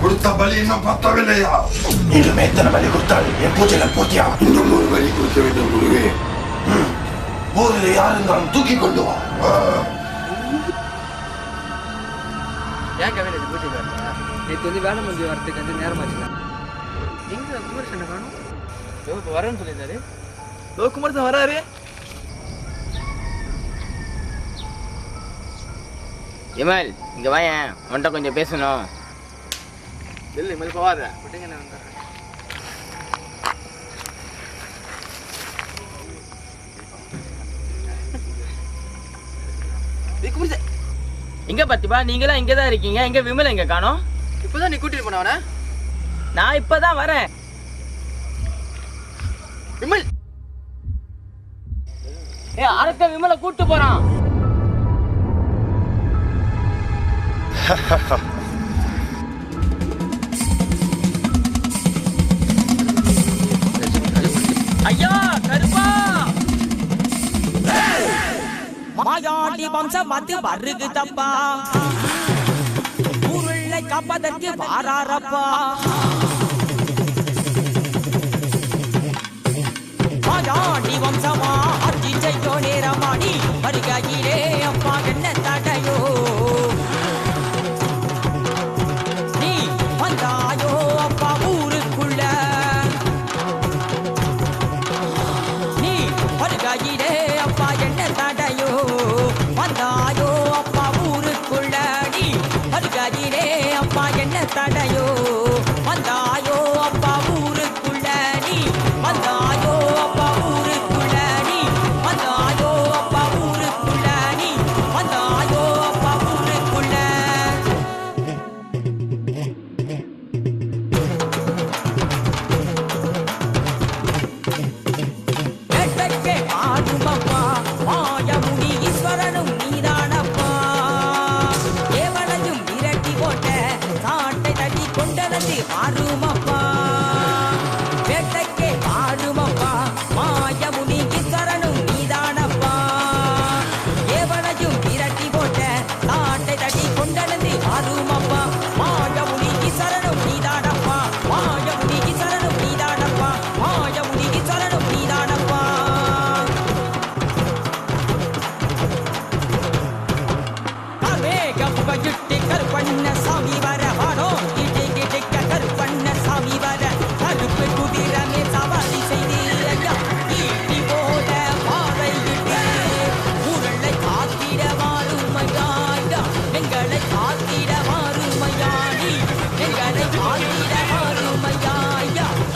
கொடுத்த பலி இன்னும் பத்தவில்லையா? இன்னும் எத்தனை பலி கொடுத்தால் என் பூஜைகள் பூர்த்தியா? இன்னும் 3 பலி கொடுக்க வேண்டும் குருவே. ஊரில் யார் இருந்தாலும் தூக்கி கொண்டு வா. ஏன் கவிதை பூஜை வரல? நேற்று வந்து வேலை முடிஞ்சு வரதுக்கு வந்து நேரமாச்சுல. எங்க குமரசனை காணும்? இப்போ வரேன்னு சொல்லியிருந்தாரு. குமரசன் வராரு. இமல் இங்க வாயேன், உன்கிட்ட கொஞ்சம் பேசணும். இல்லை இமல் போவாத விட்டுங்க, நான் வந்துடுறேன். எங்க பத்திப்பா நீங்களாம் இங்கதான் இருக்கீங்க, எங்க விமல் எங்க காணோம்? இப்பதான் நீ கூட்டிட்டு போனவன? நான் இப்பதான் வரேன். விமல் அடுத்த விமலை கூட்டு போறான். ஐயா கருப்பா, மாயாண்டி வம்சம் வந்து வருது தப்பா, ஊருள்ளை காப்பதற்கு வாராரப்பா. மாயாண்டி வம்சமா அத்தி செய்யோ நேரமாடி வருகையிலே அப்பா என்ன தடையோ, நீ வந்தாயோ அப்பா ஊருக்குள்ள, நீ வருகையிலே அப்பா என்ன தடையோ, வந்தாயோ அப்பா ஊருக்குள்ள, நீ வருகையிலே அப்பா என்ன தடையோ, வந்தாயோ அப்பா ஊருக்குள்ள, நீ வந்தாயோ அப்பா ஊருக்குள்ள, நீ வந்தாயோ அப்பா ஊருக்குள்ள, நீ வந்தாயோ அப்பா ஊருக்குள்ள. கேட்டக்கே ஆடுமப்பா மாயமுனி ஈஸ்வரனும் நீதானப்பா, தேவனையும் விரட்டி போட்ட சாட்டை தட்டி கொண்டனது ஆறுமப்பா. வேட்டைக்கே ஆடுமப்பா மாயமுனி ஈஸ்வரனும் நீதானப்பா, தேவனையும் விரட்டி போட்ட சாட்டை தட்டி கொண்டனது ஆறுமப்பா. மாயமுனி ஈஸ்வரனும் நீதானப்பா, மாயமுனி ஈஸ்வரனும் நீதானப்பா, மாயமுனி ஈஸ்வரனும் நீதானப்பா. கார்மேக புகையிட்டு கருப்பண்ண சாமி வர வானோ, இடி இடிக்க கருப்பண்ண சாமி வர, கருப்பு குதிரமே சவாரி செய்து ஐயா ஈட்டி போல பாறையிட்டு, ஊரலை காத்திட வாருமையா, எங்களை காத்திட வாருமையா, நீ எங்களை காத்திட வாருமையா,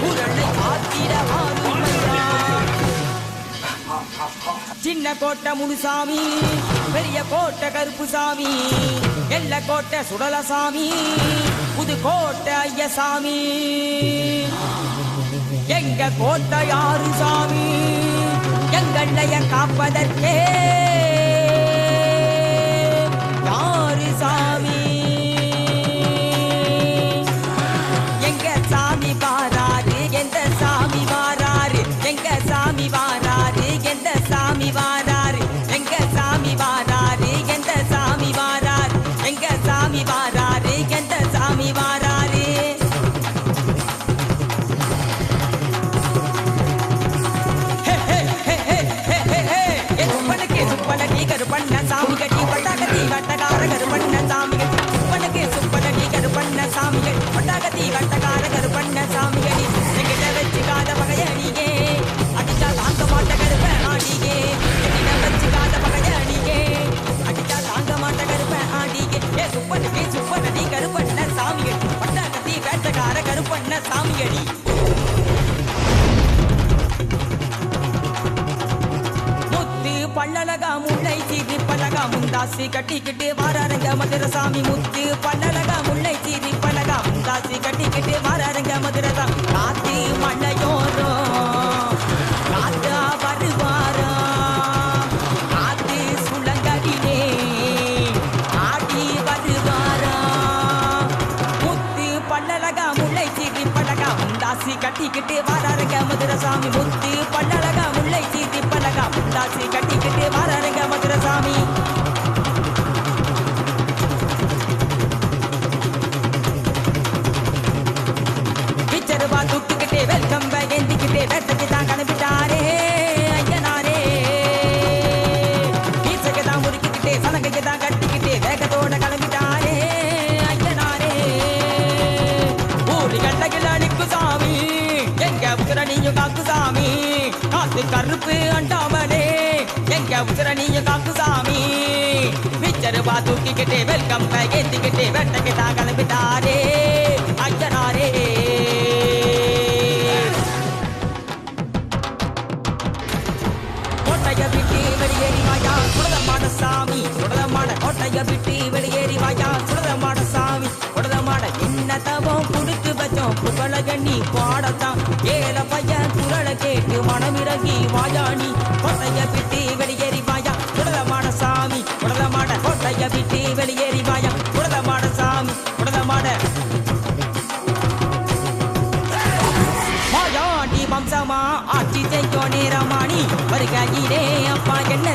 ஊரலை காத்திட வாருமையா. சின்ன கோட்டை முனுசாமி, பெரிய கோட்டை கருப்பு சாமி, எல்ல கோட்டை சுடலசாமி, புது கோட்டை ஐயசாமி, எங்க கோட்டை யாரு சாமி, எங்களைய காப்பதற்கே யாரு சாமி, எங்க சாமி வாராரு, எந்த சாமி வாராரு, எங்க சாமி வாராரு, எந்த சாமி வாராரு, எங்க சாமி வாராரு, எந்த சாமி வாராரு, எங்க சாமி வாராரு, எந்த சாமி வாராரு. சுப்பனகி கருப்பண்ண சாமி கட்டி பட்டாகத்தி வட்டகார கருப்பண்ண சாமி கட்டி, சுப்பனகி சுப்பனகி கருப்பண்ண சாமி கட்டி பட்டாகத்தி வட்டகார கருப்பண்ண சாமி கட்டி, எங்கிட்ட வச்சுக்காத பகையடியே அடிச்சா தாங்க மாட்ட கருப்ப ஆடியே, எங்கிட்ட வச்சுக்காத பகையடியே அடிச்சா தாங்க மாட்ட கருப்ப ஆடியே. ஏ சுப்பனகி சுப்பனகி கருப்பண்ண சாமி கட்டி பட்டாகத்தி வட்டகார கருப்பண்ண சாமி கட்டி. பல்லழகா முல்லை சீரி பலகா முந்தாசி கட்டிக்கிட்டு வாராருங்க மதுரசாமி, முத்து பல்லழகா முல்லை சீரி பலகா முந்தாசி கட்டிக்கிட்டு வாராருங்க மதுரசாமி. காத்து மழையோரோ காத்தா வருவாரா, காத்து சுழங்கடிலே ஆடி வருவாரா, முத்து பல்லழகா முல்லை சீரி பலகா முந்தாசி கட்டிக்கிட்டு வாராருங்க மதுரசாமி, முத்து பல்லழகா முல்லை சீரி பலகா முந்தாசி கட்டிக்கிட்டு வாராருங்க மதுரசாமி. காத்து கருப்பு அண்டாமலே எங்க உசுர நீங்க காக்கு சாமி மிச்சருவா தூக்கிக்கிட்டே வெல்கம் ஏத்திக்கிட்டே வெட்டக்கிட்டா கிளம்பிட்டாரே ஐயனாரே கோட்டைய விட்டு வெளியேறி வாயா சுடதமான சாமி சுடதமான கோட்டைய விட்டு வெளியேறி வாயா சுடதமான சாமி சுடதமான என்ன தவம் குடுத்து வச்சோம் புகழகண்ணி பாடத்தான் ஏல பையன் குரலை கேட்டு மனமிறங்கி வாயாணி கோட்டைய விட்டு வெளியேறி வாயா சுடதமான சாமி சுடதமான கோட்டைய விட்டு வெளியேறி வாயா சுடதமான சாமி சுடதமான மாயாண்டி வம்சமா ஆட்சி செய்யோ நேரமாணி வருகையிலே அப்பா என்ன